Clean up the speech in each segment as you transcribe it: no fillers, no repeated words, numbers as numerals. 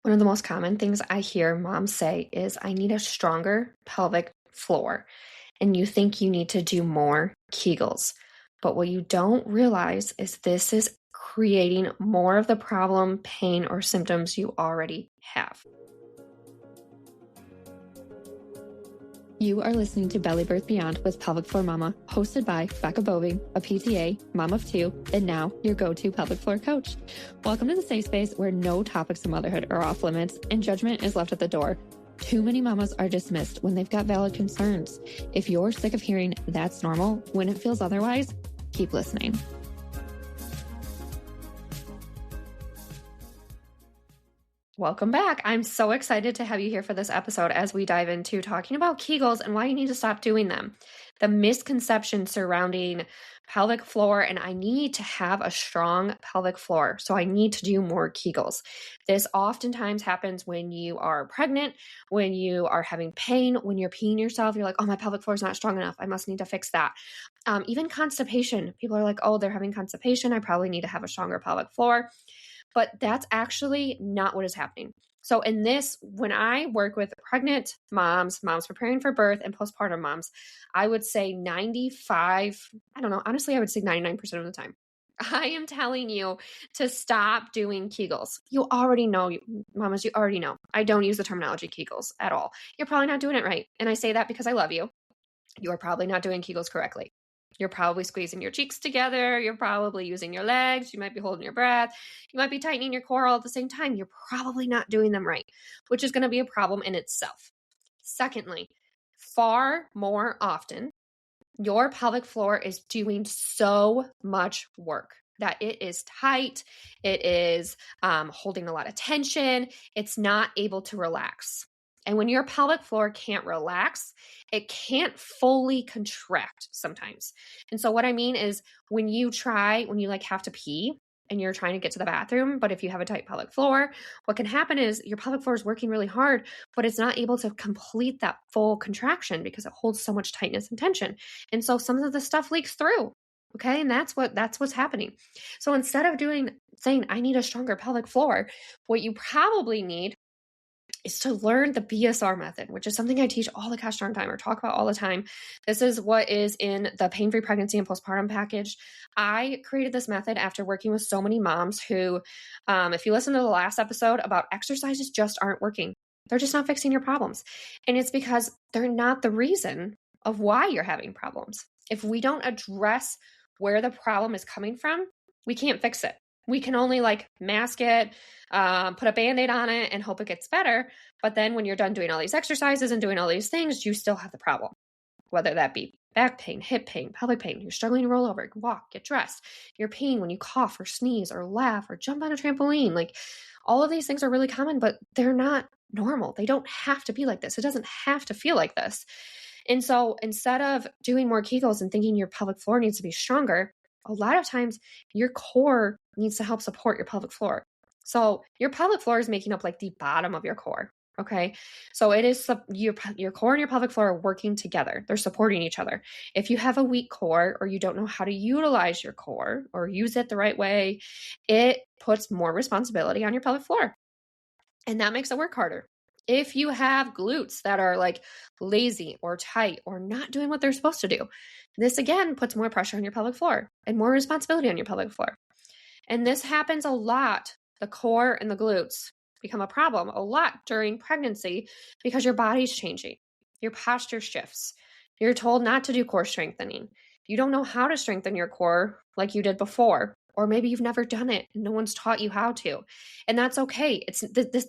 One of the most common things I hear moms say is, I need a stronger pelvic floor. And you think you need to do more kegels. But what you don't realize is this is creating more of the problem, pain, or symptoms you already have. You are listening to Belly Birth Beyond with Pelvic Floor Momma, hosted by Becca Boving, a PTA, mom of two, and now your go-to pelvic floor coach. Welcome to the safe space where no topics of motherhood are off limits and judgment is left at the door. Too many mamas are dismissed when they've got valid concerns. If you're sick of hearing that's normal when it feels otherwise, keep listening. Welcome back. I'm so excited to have you here for this episode as we dive into talking about kegels and why you need to stop doing them. The misconception surrounding pelvic floor, and I need to have a strong pelvic floor, so I need to do more kegels. This oftentimes happens when you are pregnant, when you are having pain, when you're peeing yourself, you're like, oh, my pelvic floor is not strong enough. I must need to fix that. Even constipation. People are like, oh, they're having constipation. I probably need to have a stronger pelvic floor. But that's actually not what is happening. So in this, when I work with pregnant moms preparing for birth, and postpartum moms, I would say 95, I don't know, honestly, I would say 99% of the time, I am telling you to stop doing kegels. You already know, mamas, you already know. I don't use the terminology kegels at all. You're probably not doing it right. And I say that because I love you. You are probably not doing kegels correctly. You're probably squeezing your cheeks together. You're probably using your legs. You might be holding your breath. You might be tightening your core all at the same time. You're probably not doing them right, which is going to be a problem in itself. Secondly, far more often, your pelvic floor is doing so much work that it is tight. It is holding a lot of tension. It's not able to relax. And when your pelvic floor can't relax, it can't fully contract sometimes. And so what I mean is when you have to pee and you're trying to get to the bathroom, but if you have a tight pelvic floor, what can happen is your pelvic floor is working really hard, but it's not able to complete that full contraction because it holds so much tightness and tension. And so some of the stuff leaks through. Okay. And that's what's happening. So instead of saying, I need a stronger pelvic floor, what you probably need is to learn the B.S.R method, which is something I teach all the cast strong time or talk about all the time. This is what is in the pain-free pregnancy and postpartum package. I created this method after working with so many moms who, if you listen to the last episode about exercises just aren't working. They're just not fixing your problems. And it's because they're not the reason of why you're having problems. If we don't address where the problem is coming from, we can't fix it. We can only mask it, put a Band-Aid on it and hope it gets better. But then when you're done doing all these exercises and doing all these things, you still have the problem, whether that be back pain, hip pain, pelvic pain, you're struggling to roll over, walk, get dressed, you're peeing when you cough or sneeze or laugh or jump on a trampoline. All of these things are really common, but they're not normal. They don't have to be like this. It doesn't have to feel like this. And so instead of doing more kegels and thinking your pelvic floor needs to be stronger, a lot of times your core needs to help support your pelvic floor. So your pelvic floor is making up the bottom of your core. Okay. So it is your core and your pelvic floor are working together. They're supporting each other. If you have a weak core or you don't know how to utilize your core or use it the right way, it puts more responsibility on your pelvic floor. And that makes it work harder. If you have glutes that are lazy or tight or not doing what they're supposed to do, this again puts more pressure on your pelvic floor and more responsibility on your pelvic floor. And this happens a lot. The core and the glutes become a problem a lot during pregnancy because your body's changing. Your posture shifts. You're told not to do core strengthening. You don't know how to strengthen your core like you did before. Or maybe you've never done it and no one's taught you how to. And that's okay.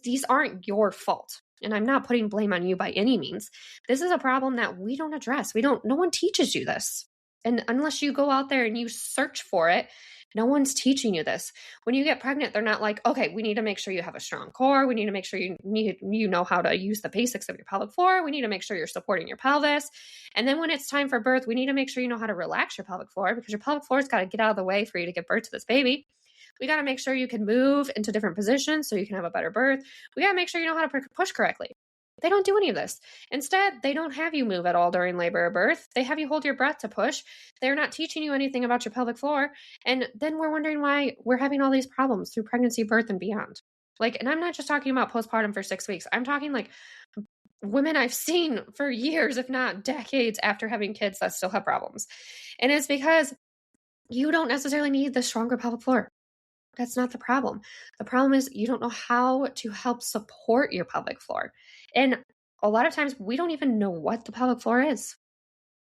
These aren't your fault. And I'm not putting blame on you by any means. This is a problem that we don't address. No one teaches you this. And unless you go out there and you search for it, no one's teaching you this. When you get pregnant, they're not like, okay, we need to make sure you have a strong core. We need to make sure you know how to use the basics of your pelvic floor. We need to make sure you're supporting your pelvis. And then when it's time for birth, we need to make sure you know how to relax your pelvic floor because your pelvic floor's got to get out of the way for you to give birth to this baby. We got to make sure you can move into different positions so you can have a better birth. We got to make sure you know how to push correctly. They don't do any of this. Instead, they don't have you move at all during labor or birth. They have you hold your breath to push. They're not teaching you anything about your pelvic floor. And then we're wondering why we're having all these problems through pregnancy, birth, and beyond. Like, and I'm not just talking about postpartum for 6 weeks. I'm talking like women I've seen for years, if not decades after having kids that still have problems. And it's because you don't necessarily need the stronger pelvic floor. That's not the problem. The problem is you don't know how to help support your pelvic floor. And a lot of times we don't even know what the pelvic floor is.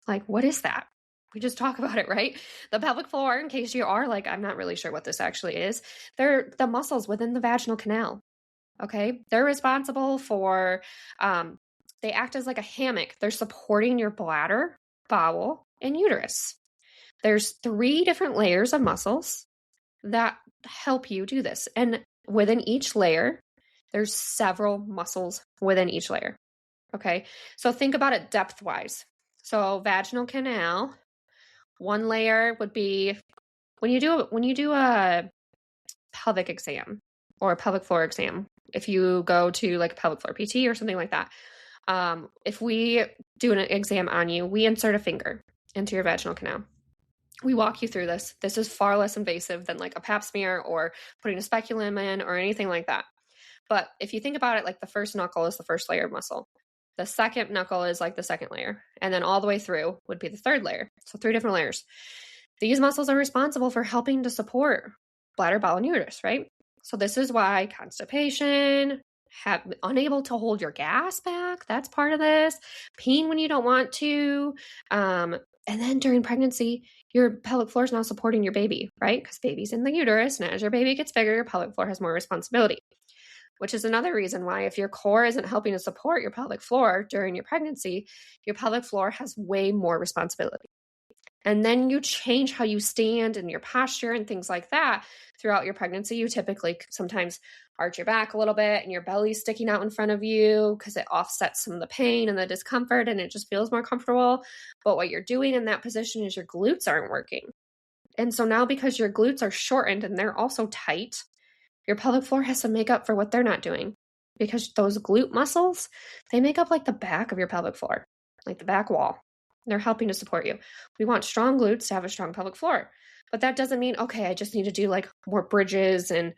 Like, what is that? We just talk about it, right? The pelvic floor, in case you are like, I'm not really sure what this actually is, they're the muscles within the vaginal canal. Okay. They're responsible for, they act as like a hammock. They're supporting your bladder, bowel, and uterus. There's 3 different layers of muscles that help you do this. And within each layer, there's several muscles within each layer. Okay. So think about it depth wise. So vaginal canal, one layer would be when you do a pelvic exam or a pelvic floor exam, if you go to like a pelvic floor PT or something like that, if we do an exam on you, we insert a finger into your vaginal canal. We walk you through this. This is far less invasive than like a pap smear or putting a speculum in or anything like that. But if you think about it, like the first knuckle is the first layer of muscle. The second knuckle is like the second layer. And then all the way through would be the third layer. So 3 different layers. These muscles are responsible for helping to support bladder, bowel, and uterus, right? So this is why constipation, unable to hold your gas back, that's part of this. Peeing when you don't want to. And then during pregnancy, your pelvic floor is now supporting your baby, right? Because baby's in the uterus. And as your baby gets bigger, your pelvic floor has more responsibility, which is another reason why if your core isn't helping to support your pelvic floor during your pregnancy, your pelvic floor has way more responsibility. And then you change how you stand and your posture and things like that throughout your pregnancy. You typically sometimes arch your back a little bit and your belly's sticking out in front of you because it offsets some of the pain and the discomfort and it just feels more comfortable. But what you're doing in that position is your glutes aren't working. And so now because your glutes are shortened and they're also tight, your pelvic floor has to make up for what they're not doing because those glute muscles, they make up like the back of your pelvic floor, like the back wall. They're helping to support you. We want strong glutes to have a strong pelvic floor. But that doesn't mean, okay, I just need to do like more bridges and,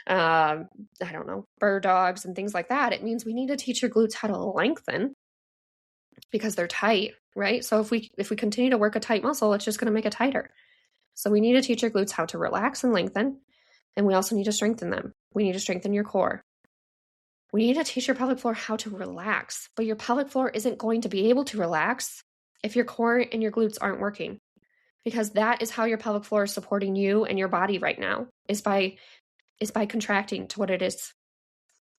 I don't know, bird dogs and things like that. It means we need to teach your glutes how to lengthen because they're tight, right? So if we continue to work a tight muscle, it's just going to make it tighter. So we need to teach your glutes how to relax and lengthen. And we also need to strengthen them. We need to strengthen your core. We need to teach your pelvic floor how to relax, but your pelvic floor isn't going to be able to relax if your core and your glutes aren't working, because that is how your pelvic floor is supporting you and your body right now is by contracting to what it is.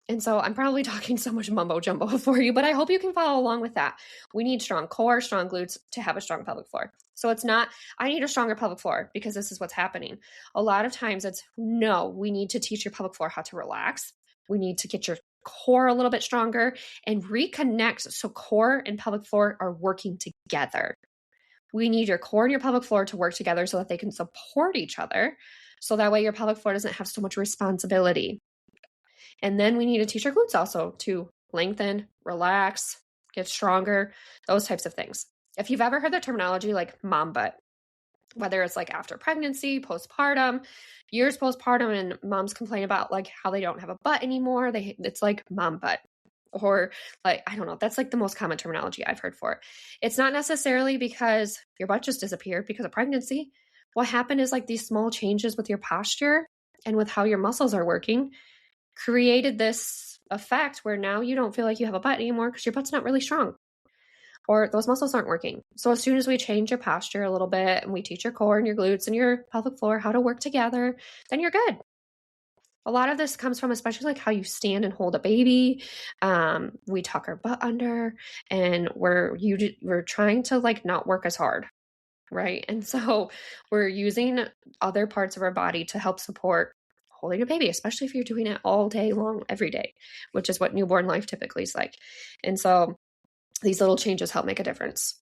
And so I'm probably talking so much mumbo jumbo for you, but I hope you can follow along with that. We need strong core, strong glutes to have a strong pelvic floor. So it's not, I need a stronger pelvic floor because this is what's happening. A lot of times it's, no, we need to teach your pelvic floor how to relax. We need to get your core a little bit stronger and reconnect so core and pelvic floor are working together. We need your core and your pelvic floor to work together so that they can support each other. So that way your pelvic floor doesn't have so much responsibility. And then we need to teach our glutes also to lengthen, relax, get stronger, those types of things. If you've ever heard the terminology like mom butt, whether it's like after pregnancy, postpartum, years postpartum, and moms complain about like how they don't have a butt anymore. It's like mom butt. Or like, I don't know, that's like the most common terminology I've heard for it. It's not necessarily because your butt just disappeared because of pregnancy. What happened is like these small changes with your posture and with how your muscles are working created this effect where now you don't feel like you have a butt anymore because your butt's not really strong or those muscles aren't working. So as soon as we change your posture a little bit and we teach your core and your glutes and your pelvic floor how to work together, then you're good. A lot of this comes from especially like how you stand and hold a baby. We tuck our butt under and we're trying to like not work as hard, right? And so we're using other parts of our body to help support holding a baby, especially if you're doing it all day long, every day, which is what newborn life typically is like. And so these little changes help make a difference.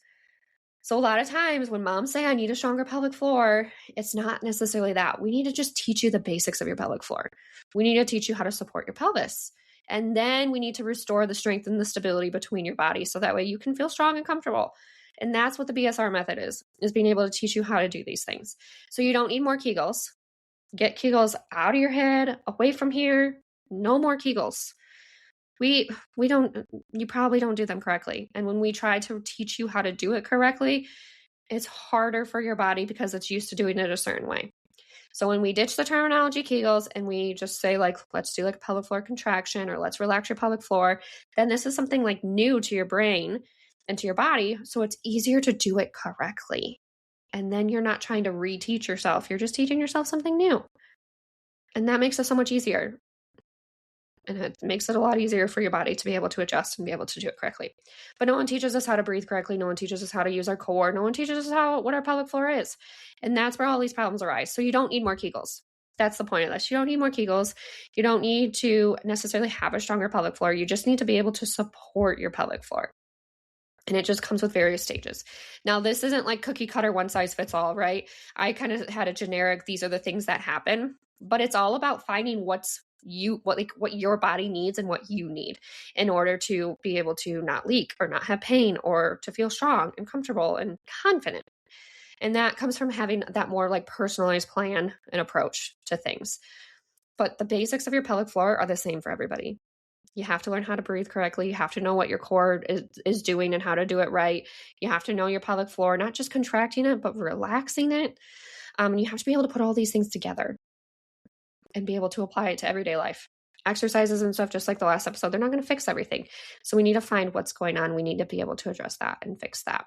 So a lot of times when moms say, I need a stronger pelvic floor, it's not necessarily that. We need to just teach you the basics of your pelvic floor. We need to teach you how to support your pelvis. And then we need to restore the strength and the stability between your body so that way you can feel strong and comfortable. And that's what the B.S.R method is being able to teach you how to do these things. So you don't need more kegels. Get kegels out of your head, away from here. No more kegels. We don't, you probably don't do them correctly. And when we try to teach you how to do it correctly, it's harder for your body because it's used to doing it a certain way. So when we ditch the terminology kegels and we just say like, let's do like a pelvic floor contraction or let's relax your pelvic floor, then this is something like new to your brain and to your body. So it's easier to do it correctly. And then you're not trying to reteach yourself. You're just teaching yourself something new. And that makes it so much easier. And it makes it a lot easier for your body to be able to adjust and be able to do it correctly. But no one teaches us how to breathe correctly. No one teaches us how to use our core. No one teaches us what our pelvic floor is. And that's where all these problems arise. So you don't need more kegels. That's the point of this. You don't need more kegels. You don't need to necessarily have a stronger pelvic floor. You just need to be able to support your pelvic floor. And it just comes with various stages. Now, this isn't like cookie cutter, one size fits all, right? I kind of had a generic, these are the things that happen, but it's all about finding what your body needs and what you need in order to be able to not leak or not have pain or to feel strong and comfortable and confident. And that comes from having that more like personalized plan and approach to things. But the basics of your pelvic floor are the same for everybody. You have to learn how to breathe correctly. You have to know what your core is doing and how to do it right. You have to know your pelvic floor, not just contracting it, but relaxing it. And you have to be able to put all these things together and be able to apply it to everyday life. Exercises and stuff, just like the last episode, they're not going to fix everything. So we need to find what's going on. We need to be able to address that and fix that.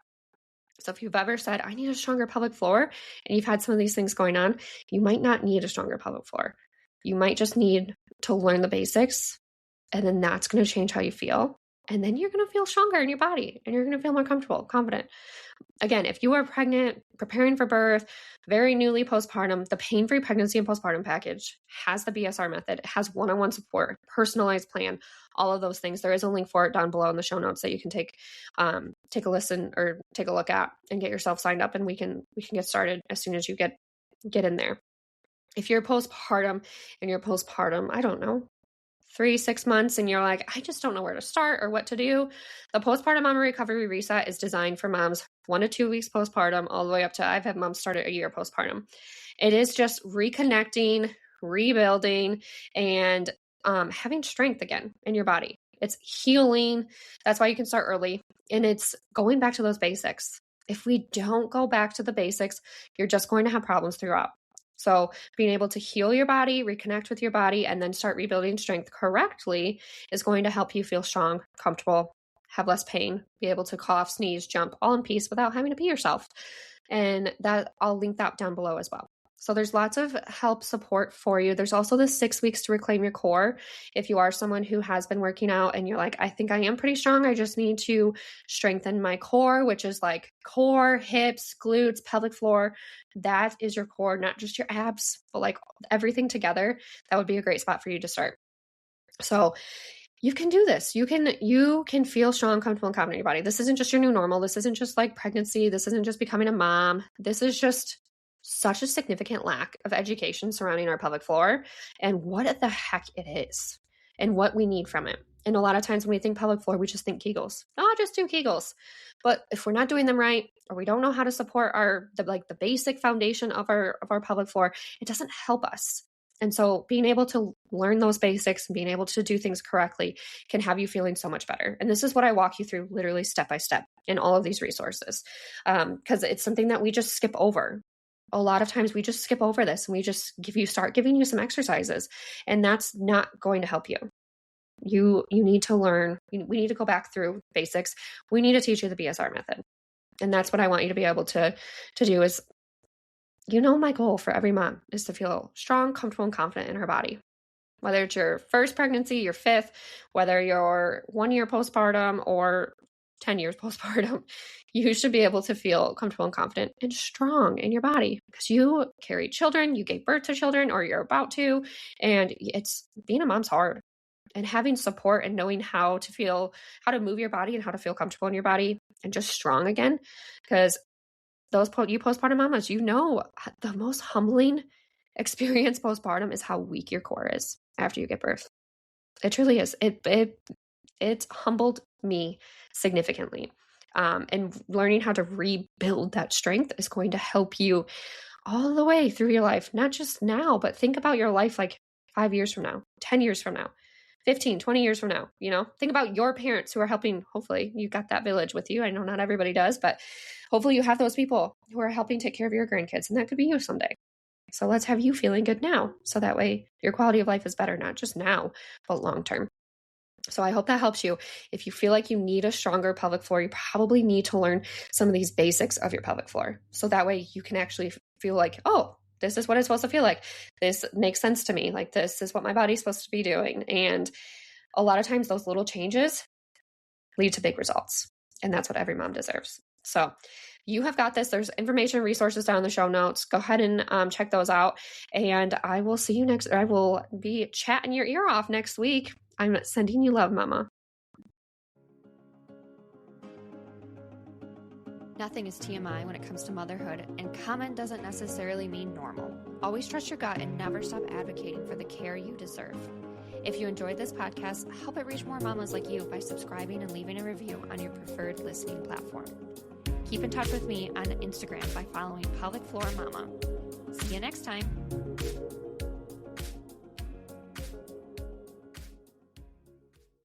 So if you've ever said, I need a stronger pelvic floor, and you've had some of these things going on, you might not need a stronger pelvic floor. You might just need to learn the basics. And then that's going to change how you feel. And then you're going to feel stronger in your body and you're going to feel more comfortable, confident. Again, if you are pregnant, preparing for birth, very newly postpartum, the pain-free pregnancy and postpartum package has the B.S.R method. It has one-on-one support, personalized plan, all of those things. There is a link for it down below in the show notes that you can take a listen or take a look at and get yourself signed up, and we can get started as soon as you get in there. If you're postpartum and you're postpartum, I don't know, 3-6 months, and you're like, I just don't know where to start or what to do. The Postpartum Mama Recovery Reset is designed for moms 1 to 2 weeks postpartum, all the way up to, I've had moms start at a year postpartum. It is just reconnecting, rebuilding, and having strength again in your body. It's healing. That's why you can start early. And it's going back to those basics. If we don't go back to the basics, you're just going to have problems throughout. So being able to heal your body, reconnect with your body, and then start rebuilding strength correctly is going to help you feel strong, comfortable, have less pain, be able to cough, sneeze, jump all in peace without having to pee yourself. And that I'll link that down below as well. So there's lots of help support for you. There's also the 6 weeks to reclaim your core. If you are someone who has been working out and you're like, I think I am pretty strong, I just need to strengthen my core, which is like core, hips, glutes, pelvic floor. That is your core, not just your abs, but like everything together. That would be a great spot for you to start. So you can do this. You can feel strong, comfortable, and confident in your body. This isn't just your new normal. This isn't just like pregnancy. This isn't just becoming a mom. This is just such a significant lack of education surrounding our pelvic floor and what the heck it is and what we need from it. And a lot of times when we think pelvic floor, we just think kegels. Oh, just do kegels. But if we're not doing them right, or we don't know how to support the basic foundation of our pelvic floor, it doesn't help us. And so being able to learn those basics and being able to do things correctly can have you feeling so much better. And this is what I walk you through literally step by step in all of these resources, because it's something that we just skip over. A lot of times we just skip over this and we just start giving you some exercises, and that's not going to help you. You need to learn. We need to go back through basics. We need to teach you the B.S.R method. And that's what I want you to be able to do is, my goal for every mom is to feel strong, comfortable, and confident in her body. Whether it's your first pregnancy, your fifth, whether you're 1 year postpartum or 10 years postpartum, you should be able to feel comfortable and confident and strong in your body because you carry children, you gave birth to children, or you're about to, and being a mom's hard. And having support and knowing how to move your body and how to feel comfortable in your body and just strong again, because you postpartum mamas, the most humbling experience postpartum is how weak your core is after you give birth. It truly is. It's humbled me significantly. And learning how to rebuild that strength is going to help you all the way through your life, not just now, but think about your life like 5 years from now, 10 years from now, 15, 20 years from now? Think about your parents who are helping. Hopefully you got that village with you. I know not everybody does, but hopefully you have those people who are helping take care of your grandkids, and that could be you someday. So let's have you feeling good now. So that way your quality of life is better, not just now, but long-term. So I hope that helps you. If you feel like you need a stronger pelvic floor, you probably need to learn some of these basics of your pelvic floor. So that way you can actually feel like, oh, this is what it's supposed to feel like. This makes sense to me. Like, this is what my body's supposed to be doing. And a lot of times those little changes lead to big results. And that's what every mom deserves. So you have got this. There's information and resources down in the show notes. Go ahead and check those out. And I will see you I will be chatting your ear off next week. I'm sending you love, Mama. Nothing is TMI when it comes to motherhood, and common doesn't necessarily mean normal. Always trust your gut and never stop advocating for the care you deserve. If you enjoyed this podcast, help it reach more mamas like you by subscribing and leaving a review on your preferred listening platform. Keep in touch with me on Instagram by following Pelvic Floor Momma. See you next time.